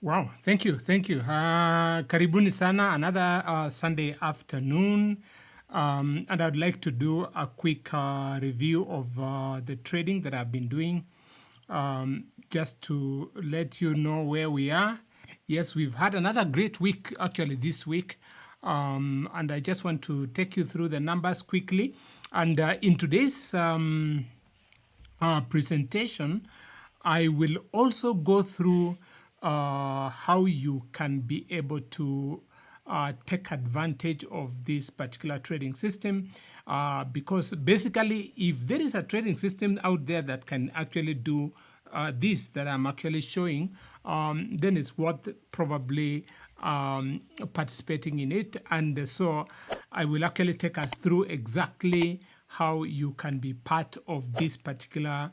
Wow, thank you, thank you. Karibuni sana, another Sunday afternoon. And I'd like to do a quick review of the trading that I've been doing, just to let you know where we are. Yes, we've had another great week actually this week. And I just want to take you through the numbers quickly. And in today's presentation, I will also go through how you can be able to take advantage of this particular trading system. Because basically, if there is a trading system out there that can actually do this that I'm actually showing, then it's worth probably participating in it. And so I will actually take us through exactly how you can be part of this particular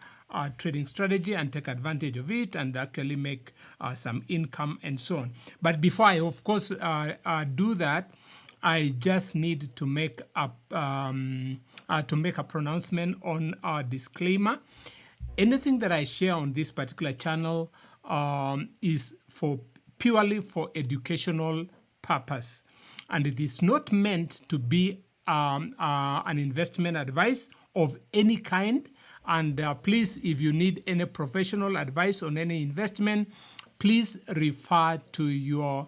trading strategy and take advantage of it and actually make some income and so on. But before I, of course, do that, I just need to make a pronouncement on a disclaimer. Anything that I share on this particular channel is for purely for educational purpose, and it is not meant to be an investment advice of any kind. And please, if you need any professional advice on any investment, please refer to your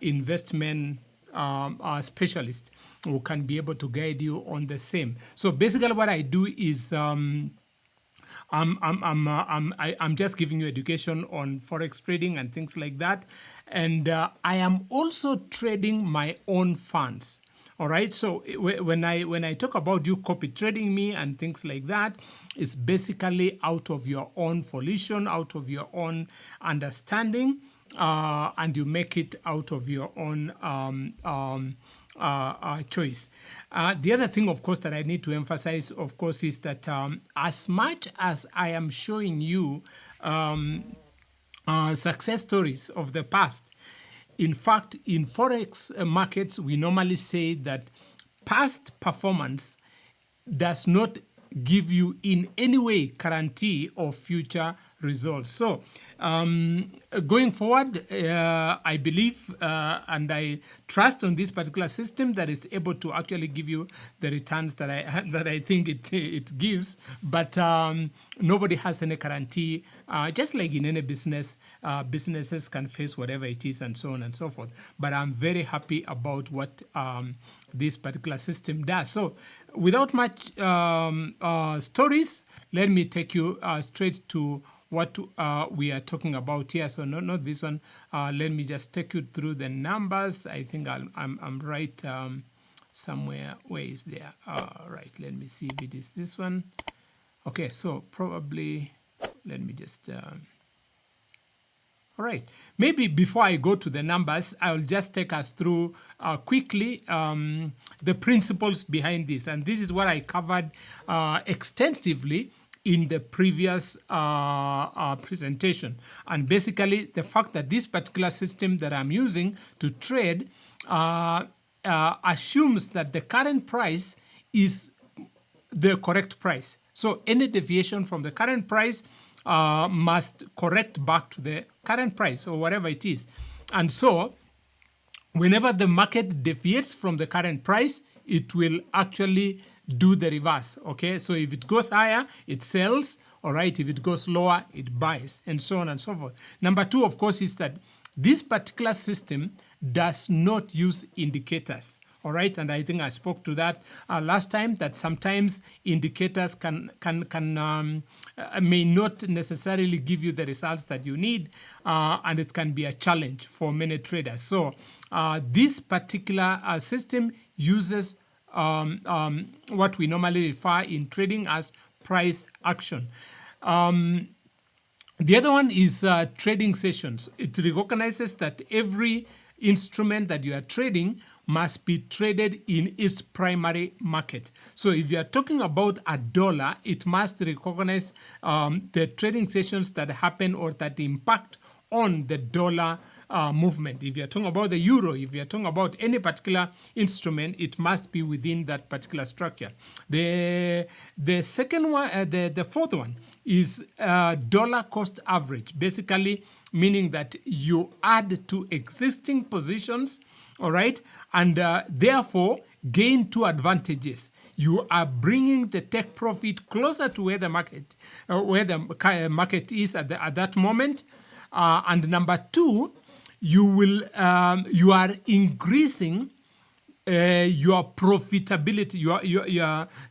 investment specialist who can be able to guide you on the same. So basically what I do is I'm just giving you education on forex trading and things like that, and I am also trading my own funds. All right. So when I talk about you copy trading me and things like that, it's basically out of your own volition, out of your own understanding, and you make it out of your own choice. The other thing, of course, that I need to emphasize, of course, is that as much as I am showing you success stories of the past, in fact, in forex markets, we normally say that past performance does not give you in any way guarantee of future results. So going forward, I believe and I trust on this particular system that is able to actually give you the returns that I think it gives. But nobody has any guarantee. Just like in any business, businesses can face whatever it is and so on and so forth. But I'm very happy about what this particular system does. So without much stories, let me take you straight to what we are talking about here. So not this one. Let me just take you through the numbers. I think I'm right somewhere. Where is there? Right. Let me see if it is this one. Okay. So probably let me just. All right. Maybe before I go to the numbers, I'll just take us through quickly the principles behind this. And this is what I covered extensively in the previous presentation. And basically, the fact that this particular system that I'm using to trade assumes that the current price is the correct price. So any deviation from the current price must correct back to the current price or whatever it is. And so whenever the market deviates from the current price, it will actually do the reverse. Okay, so if it goes higher, it sells. All right, if it goes lower, it buys, and so on and so forth. Number two, of course, is that this particular system does not use indicators. All right, and I think I spoke to that last time, that sometimes indicators may not necessarily give you the results that you need, and it can be a challenge for many traders. So this particular system uses what we normally refer in trading as price action. The other one is trading sessions. It recognizes that every instrument that you are trading must be traded in its primary market. So if you are talking about a dollar, it must recognize the trading sessions that happen or that impact on the dollar movement. If you're talking about the euro, if you're talking about any particular instrument, it must be within that particular structure. The second one, the fourth one is dollar cost average, basically meaning that you add to existing positions, all right, and therefore gain two advantages. You are bringing the take profit closer to where the market is at that moment, and number two, you are increasing your profitability,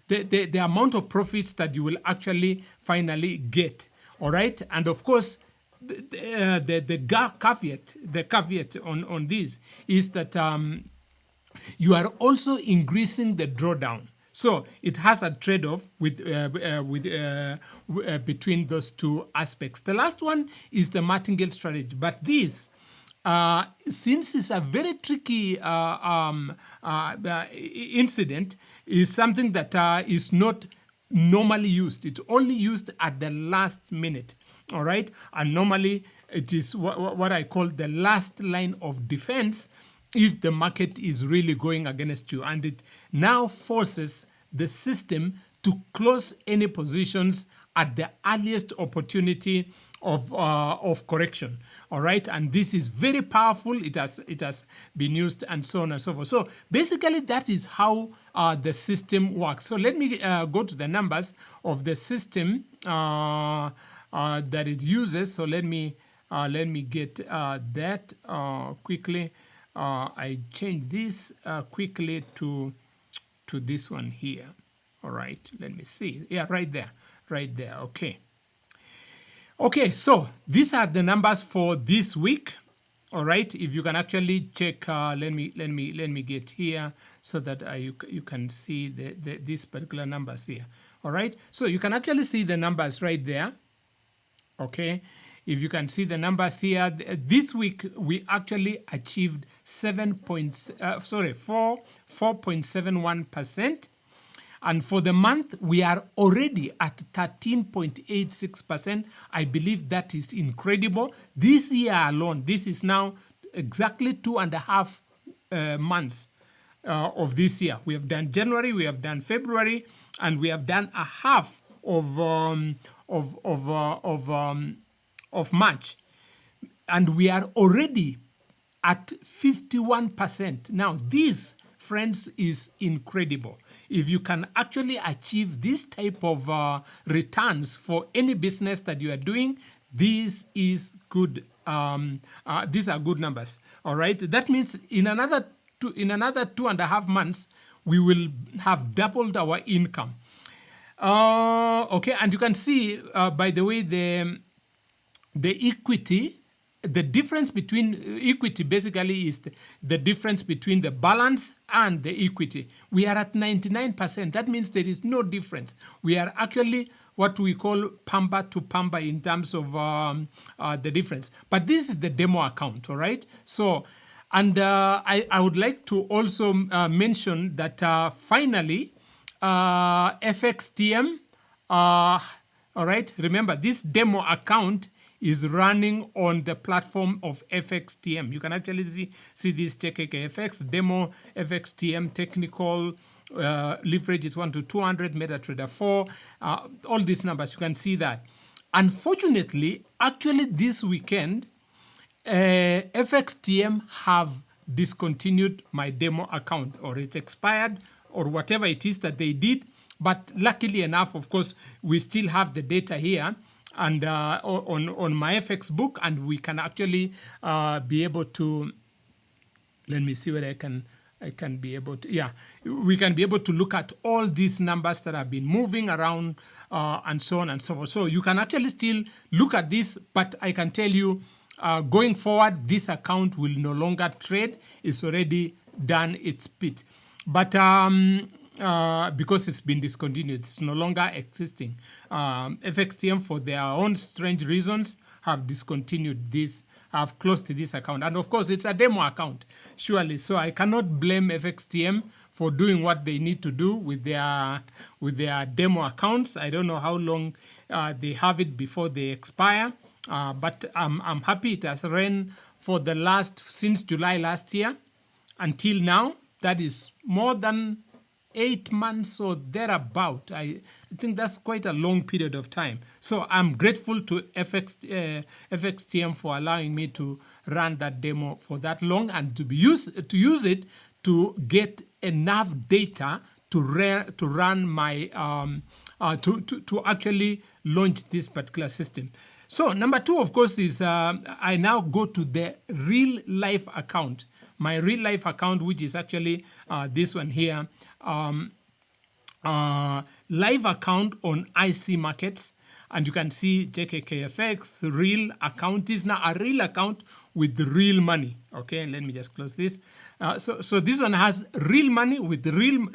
the amount of profits that you will actually finally get. All right, and of course, the caveat on this is that you are also increasing the drawdown. So it has a trade-off between those two aspects. The last one is the martingale strategy, but this, since it's a very tricky incident, is something that is not normally used. It's only used at the last minute, all right? And normally it is what I call the last line of defense if the market is really going against you. And it now forces the system to close any positions at the earliest opportunity of correction. All right, and this is very powerful. It has been used, and so on and so forth. So basically, that is how the system works. So let me go to the numbers of the system that it uses. So let me get that quickly. I change this quickly to this one here. All right, let me see. Yeah, right there. Okay. Okay, so these are the numbers for this week. All right, if you can actually check, let me get here so that you can see these particular numbers here. All right, so you can actually see the numbers right there. Okay, if you can see the numbers here, this week we actually achieved 4.71%. And for the month, we are already at 13.86%. I believe that is incredible. This year alone, this is now exactly 2.5 months of this year. We have done January, we have done February, and we have done a half of March. And we are already at 51%. Now, this, friends, is incredible. If you can actually achieve this type of returns for any business that you are doing, this is good. These are good numbers. All right. That means in another 2.5 months, we will have doubled our income. Okay, and you can see, by the way, the equity. The difference between equity basically is the difference between the balance and the equity. We are at 99%. That means there is no difference. We are actually what we call pamba to pamba in terms of the difference. But this is the demo account, all right? So, and I would like to also mention that finally, FXTM, all right? Remember, this demo account is running on the platform of FXTM. You can actually see this JKKFX demo, FXTM technical, leverage is 1 to 200, MetaTrader 4, all these numbers, you can see that. Unfortunately, actually this weekend, FXTM have discontinued my demo account, or it's expired, or whatever it is that they did. But luckily enough, of course, we still have the data here and on my FX book, and we can actually be able to, let me see whether I can be able to, yeah, we can be able to look at all these numbers that have been moving around and so on and so forth. So you can actually still look at this, but I can tell you going forward, this account will no longer trade. It's already done its bit. But because it's been discontinued, it's no longer existing. FXTM, for their own strange reasons, have discontinued this, have closed this account. And of course, it's a demo account, surely. So I cannot blame FXTM for doing what they need to do with their demo accounts. I don't know how long they have it before they expire. But I'm happy it has ran for the since July last year until now. That is more than 8 months or thereabout. I think that's quite a long period of time. So I'm grateful to FXTM for allowing me to run that demo for that long and to use it to get enough data to run my to actually launch this particular system. So number 2, of course, is I now go to the real life account. My real life account, which is actually this one here, live account on IC markets. And you can see JKKFX real account is now a real account with the real money. Okay, let me just close this. So this one has real money with the real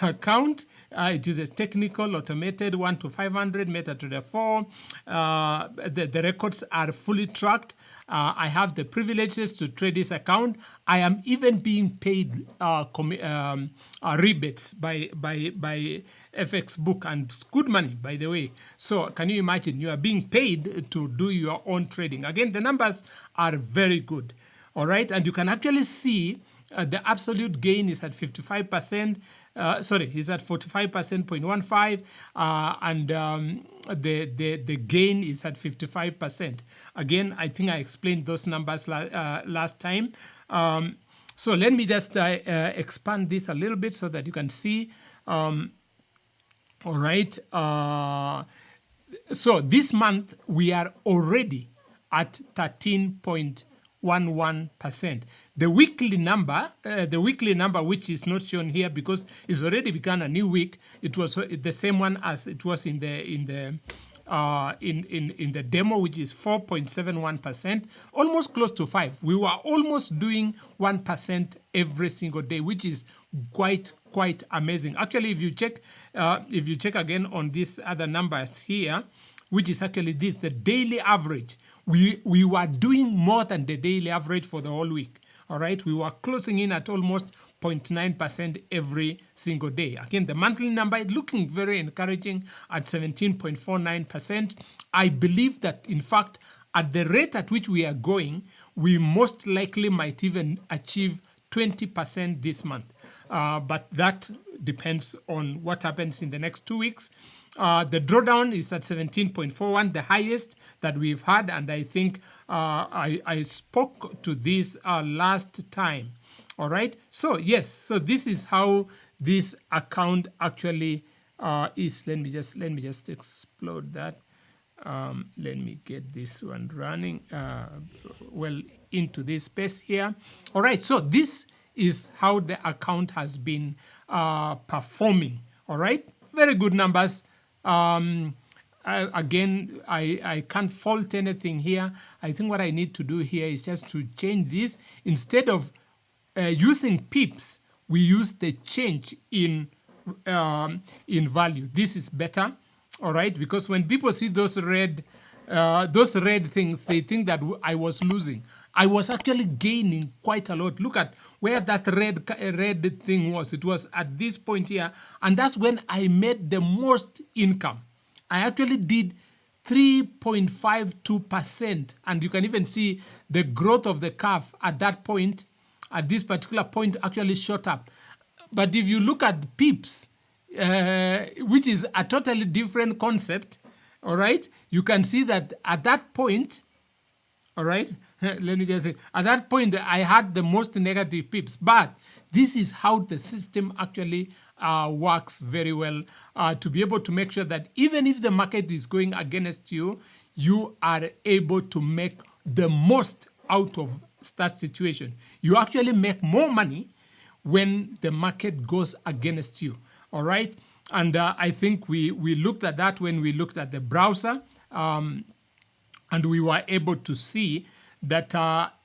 account. It uses technical, automated 1 to 500, MetaTrader 4. The records are fully tracked. I have the privileges to trade this account. I am even being paid rebates by FX Book, and it's good money, by the way. So can you imagine? You are being paid to do your own trading. Again, the numbers are very good. All right, and you can actually see the absolute gain is at 55%. Is at 45.15%, and the gain is at 55%. Again, I think I explained those numbers last time. So let me just expand this a little bit so that you can see. All right. So this month we are already at 13.11%. The weekly number, which is not shown here because it's already begun a new week. It was the same one as it was in the demo, which is 4.71%, almost close to 5. We were almost doing 1% every single day, which is quite amazing. Actually, if you check again on these other numbers here, which is actually the daily average, we were doing more than the daily average for the whole week. All right, we were closing in at almost 0.9% every single day. Again, the monthly number is looking very encouraging at 17.49%. I believe that, in fact, at the rate at which we are going, we most likely might even achieve 20% this month. But that depends on what happens in the next 2 weeks. The drawdown is at 17.41, the highest that we've had, and I think I spoke to this last time. All right. So yes. So this is how this account actually is. Let me just explode that. Let me get this one running well into this space here. All right. So this is how the account has been performing. All right. Very good numbers. Again, I can't fault anything here. I think what I need to do here is just to change this. Instead of using pips, we use the change in value. This is better, all right? Because when people see those red things, they think that I was losing. I was actually gaining quite a lot. Look at where that red thing was. It was at this point here, and that's when I made the most income. I actually did 3.52%, and you can even see the growth of the curve at that point. At this particular point, actually shot up. But if you look at pips, which is a totally different concept, all right, you can see that at that point, all right, let me just say, at that point, I had the most negative pips. But this is how the system actually works very well to be able to make sure that even if the market is going against you, you are able to make the most out of that situation. You actually make more money when the market goes against you. All right. And I think we looked at that when we looked at the browser, and we were able to see that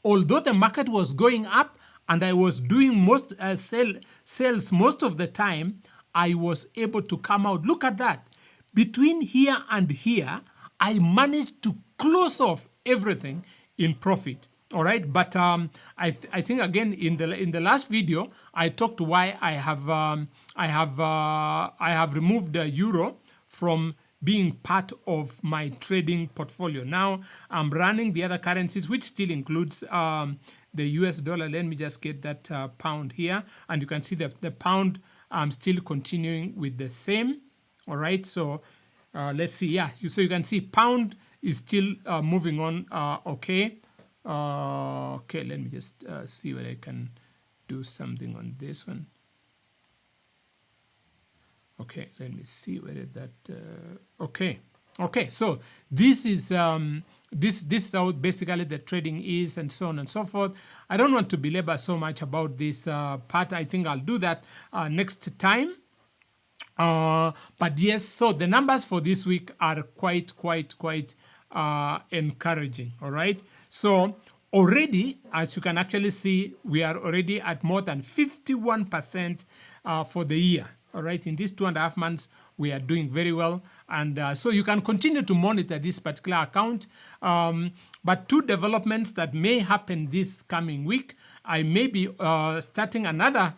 although the market was going up and I was doing most sales most of the time, I was able to come out. Look at that. Between here and here, I managed to close off everything in profit. All right, but I think again in the last video I talked why I have removed the euro from being part of my trading portfolio. Now I'm running the other currencies, which still includes the US dollar. Let me just get that pound here, and you can see that the pound, I'm still continuing with the same. All right, so let's see. Yeah, so you can see pound is still moving on. Okay. Okay, let me just see whether I can do something on this one. Okay, let me see whether that. Okay. So this is this is how basically the trading is, and so on and so forth. I don't want to belabor so much about this part. I think I'll do that next time. But yes, so the numbers for this week are quite encouraging. All right. So already, as you can actually see, we are already at more than 51% for the year. All right. In these 2.5 months, we are doing very well. And so you can continue to monitor this particular account. But two developments that may happen this coming week, I may be starting another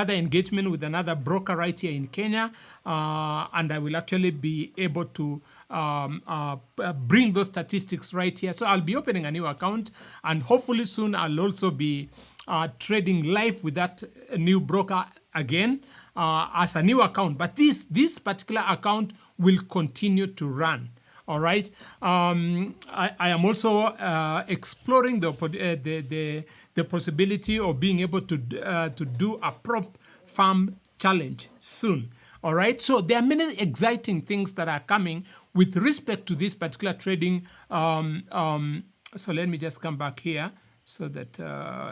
engagement with another broker right here in Kenya, and I will actually be able to bring those statistics right here. So I'll be opening a new account, and hopefully soon I'll also be trading live with that new broker again as a new account. But this particular account will continue to run. All right. I am also exploring the possibility of being able to do a prop farm challenge soon. All right. So there are many exciting things that are coming with respect to this particular trading. So let me just come back here so that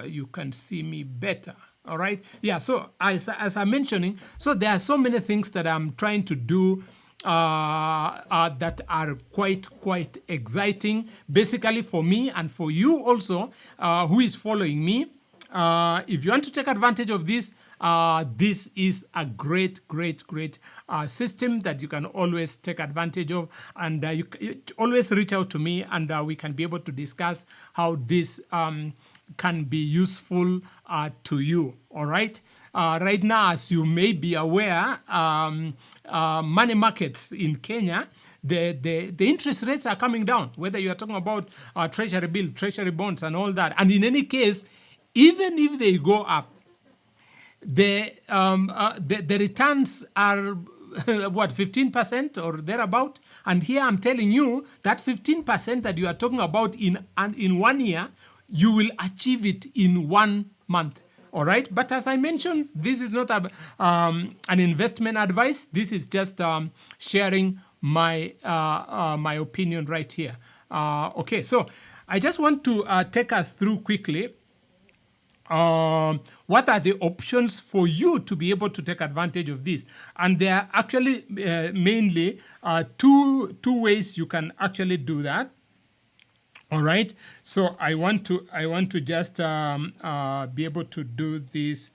you can see me better. All right. Yeah. So as I'm mentioning, so there are so many things that I'm trying to do that are quite exciting, basically for me and for you also, who is following me. If you want to take advantage of this, this is a great system that you can always take advantage of, and you always reach out to me, and we can be able to discuss how this can be useful to you. All right. Right now, as you may be aware, money markets in Kenya, the interest rates are coming down, whether you are talking about treasury bill, treasury bonds, and all that. And in any case, even if they go up, the returns are what, 15% or thereabout. And here I'm telling you that 15% that you are talking about in 1 year, you will achieve it in 1 month. All right. But as I mentioned, this is not an investment advice. This is just sharing my my opinion right here. Okay. So I just want to take us through quickly. What are the options for you to be able to take advantage of this? And there are actually mainly two ways you can actually do that. All right. So I want to just be able to do this.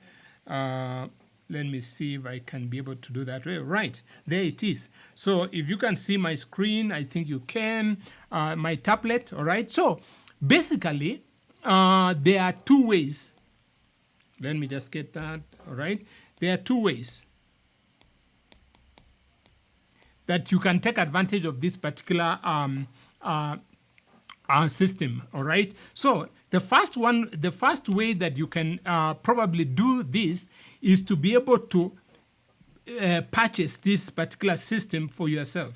Let me see if I can be able to do that. Right. There it is. So if you can see my screen, I think you can. My tablet. All right. So basically, there are two ways. Let me just get that. All right. There are two ways that you can take advantage of this particular system. All right. So the first way that you can probably do this is to be able to purchase this particular system for yourself.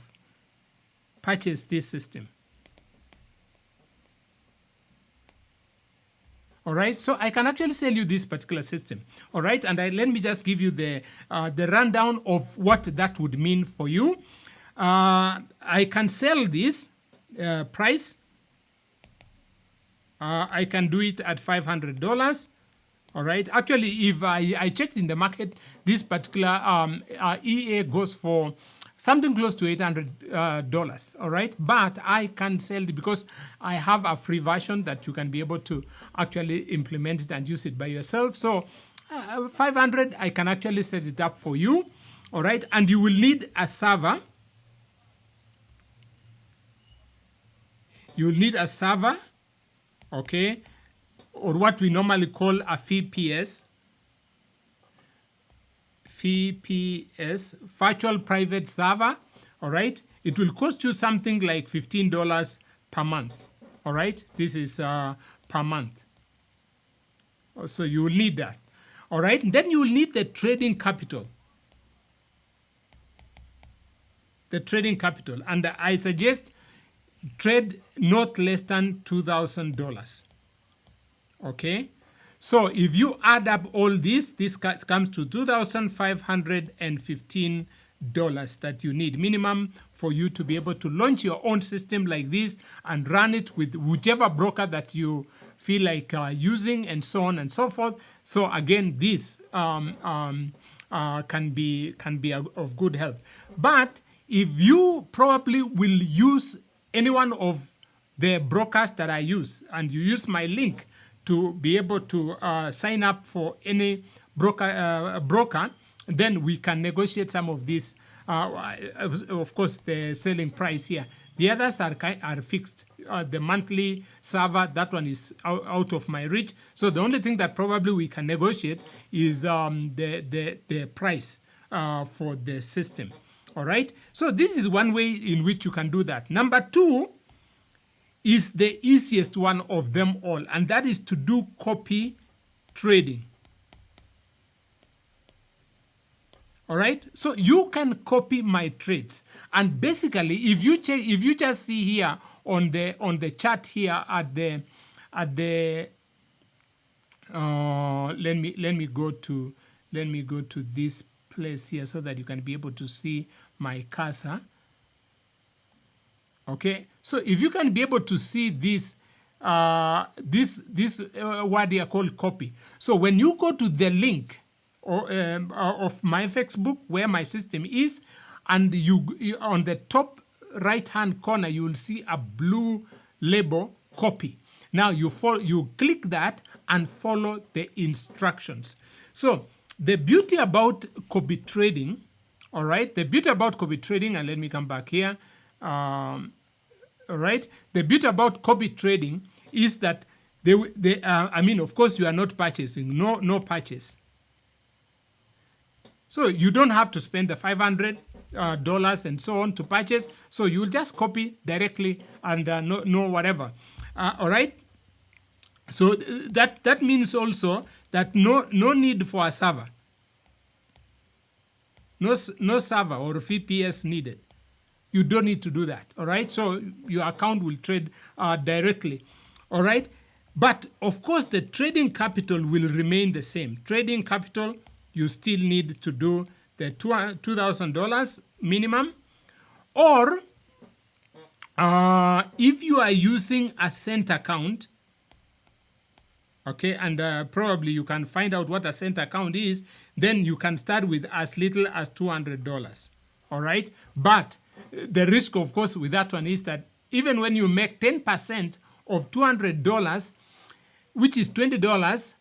Purchase this system. All right. So I can actually sell you this particular system. All right. And let me just give you the rundown of what that would mean for you. I can sell this price. I can do it at $500. All right. Actually, if I checked in the market, this particular EA goes for something close to $800. All right. But I can sell it because I have a free version that you can be able to actually implement it and use it by yourself. So 500, I can actually set it up for you. All right. And you will need a server. You will need a server. Okay, or what we normally call a VPS. VPS, virtual private server, all right? It will cost you something like $15 per month, all right? This is per month. So you will need that, all right? Then you will need the trading capital. The trading capital. And I suggest trade not less than $2,000. Okay? So if you add up all this comes to $2,515 that you need minimum for you to be able to launch your own system like this and run it with whichever broker that you feel like using, and so on and so forth. So again, this can be of good help. But if you probably will use any one of the brokers that I use, and you use my link to be able to sign up for any broker, then we can negotiate some of this. Of course, the selling price here. The others are fixed. The monthly server, that one is out of my reach. So the only thing that probably we can negotiate is the price for the system. All right. So this is one way in which you can do that. Number two is the easiest one of them all, and that is to do copy trading. All right, so you can copy my trades, and basically, if you just see here on the chart here at the let me go to this place here so that you can be able to see my cursor. Okay, so if you can be able to see this word here called copy. So when you go to the link of my FX book where my system is, and you on the top right hand corner you will see a blue label copy. Now you click that and follow the instructions. So the beauty about copy trading, all right, the beauty about copy trading, and let me come back here. All right, the beauty about copy trading is that of course you are not purchasing, no purchase. So you don't have to spend the $500 and so on to purchase. So you'll just copy directly and no whatever. All right. So that means also that no need for a server. No server or VPS needed. You don't need to do that. All right. So your account will trade directly. All right. But of course, the trading capital will remain the same. Trading capital, you still need to do the $2,000 minimum, or if you are using a cent account, okay, and probably you can find out what a cent account is, then you can start with as little as $200. All right, but the risk, of course, with that one is that even when you make 10% of $200, which is $20,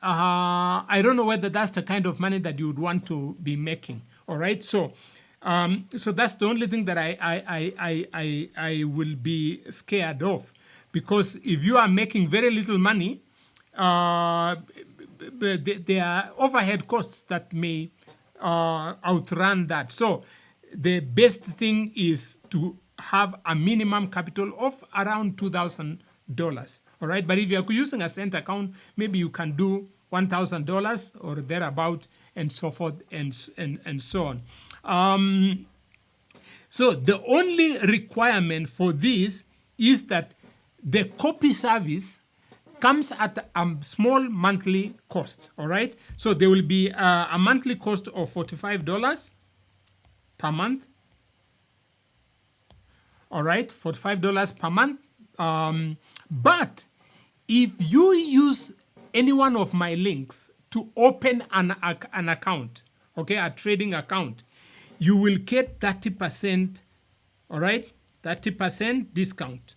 I don't know whether that's the kind of money that you would want to be making. All right, so that's the only thing that I will be scared of, because if you are making very little money, there are overhead costs that may outrun that. So the best thing is to have a minimum capital of around $2,000. All right, but if you're using a cent account, maybe you can do $1,000 or thereabout, and so forth and so on. So the only requirement for this is that the copy service comes at a small monthly cost. All right, so there will be a monthly cost of $45 per month. All right, $45 per month. But if you use any one of my links to open an account, okay, a trading account, you will get 30%, all right, 30% discount.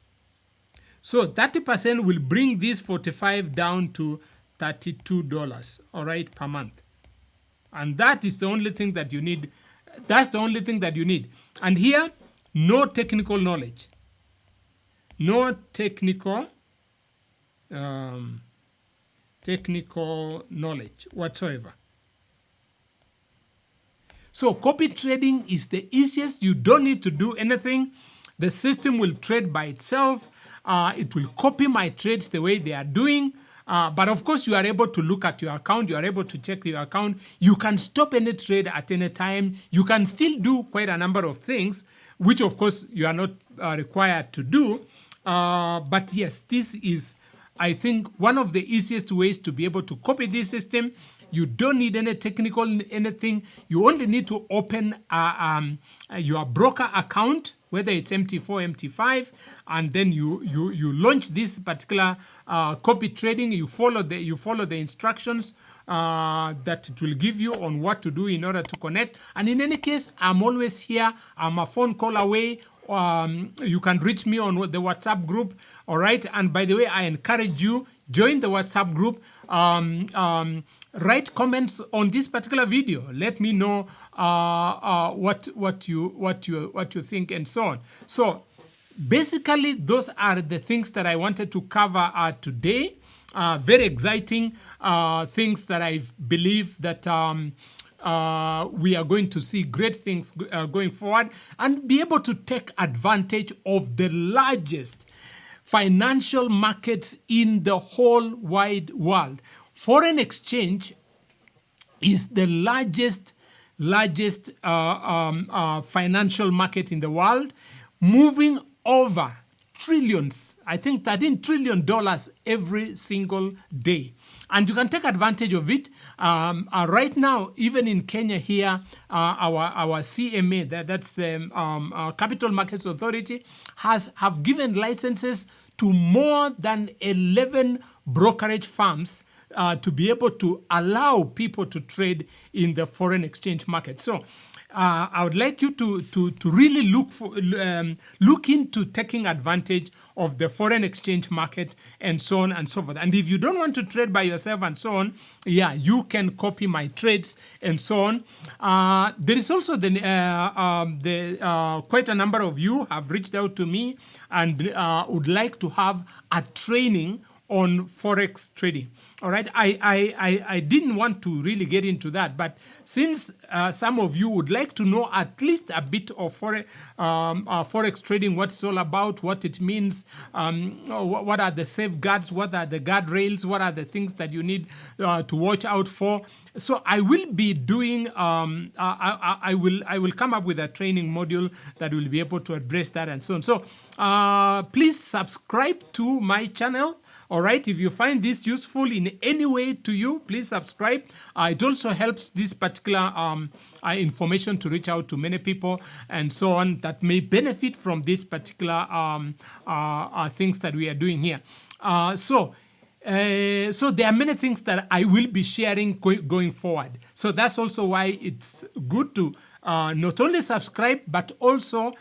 So 30% will bring this $45 down to $32, all right, per month. And that is the only thing that you need. That's the only thing that you need. And here, no technical knowledge. No technical knowledge whatsoever. So copy trading is the easiest. You don't need to do anything. The system will trade by itself. It will copy my trades the way they are doing. But of course, you are able to look at your account. You are able to check your account. You can stop any trade at any time. You can still do quite a number of things, which of course you are not required to do. But yes, this is, I think, one of the easiest ways to be able to copy this system. You don't need any technical anything. You only need to open your broker account, whether it's MT4, MT5, and then you launch this particular copy trading. You follow the instructions that it will give you on what to do in order to connect. And in any case, I'm always here. I'm a phone call away. You can reach me on the WhatsApp group. All right. And by the way, I encourage you, join the WhatsApp group. Write comments on this particular video. Let me know what you think and so on. So basically, those are the things that I wanted to cover today. Very exciting things that I believe that we are going to see great things going forward and be able to take advantage of the largest financial markets in the whole wide world. Foreign exchange is the largest financial market in the world, moving over trillions, I think $13 trillion every single day. And you can take advantage of it. Right now, even in Kenya here, our CMA, that's Capital Markets Authority, have given licenses to more than 11 brokerage firms to be able to allow people to trade in the foreign exchange market. So I would like you to really look into taking advantage of the foreign exchange market and so on and so forth. And if you don't want to trade by yourself and so on, yeah, you can copy my trades and so on. There is also quite a number of you have reached out to me and would like to have a training on Forex trading. All right, I didn't want to really get into that, but since some of you would like to know at least a bit of Forex trading, what it's all about, what it means, what are the safeguards, what are the guardrails, what are the things that you need to watch out for. So I will be doing, I will come up with a training module that will be able to address that and so on. So please subscribe to my channel. All right, if you find this useful in any way to you, please subscribe. It also helps this particular information to reach out to many people and so on that may benefit from this particular things that we are doing here. So there are many things that I will be sharing going forward. So that's also why it's good to not only subscribe, but also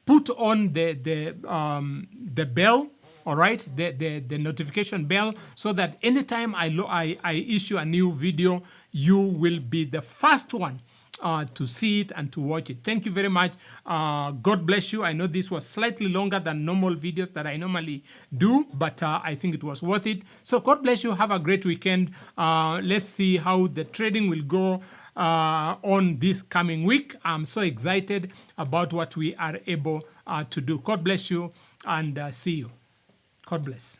put on the bell. All right, the notification bell, so that anytime I issue a new video, you will be the first one to see it and to watch it. Thank you very much. God bless you. I know this was slightly longer than normal videos that I normally do, but I think it was worth it. So God bless you. Have a great weekend. Let's see how the trading will go on this coming week. I'm so excited about what we are able to do. God bless you and see you. God bless.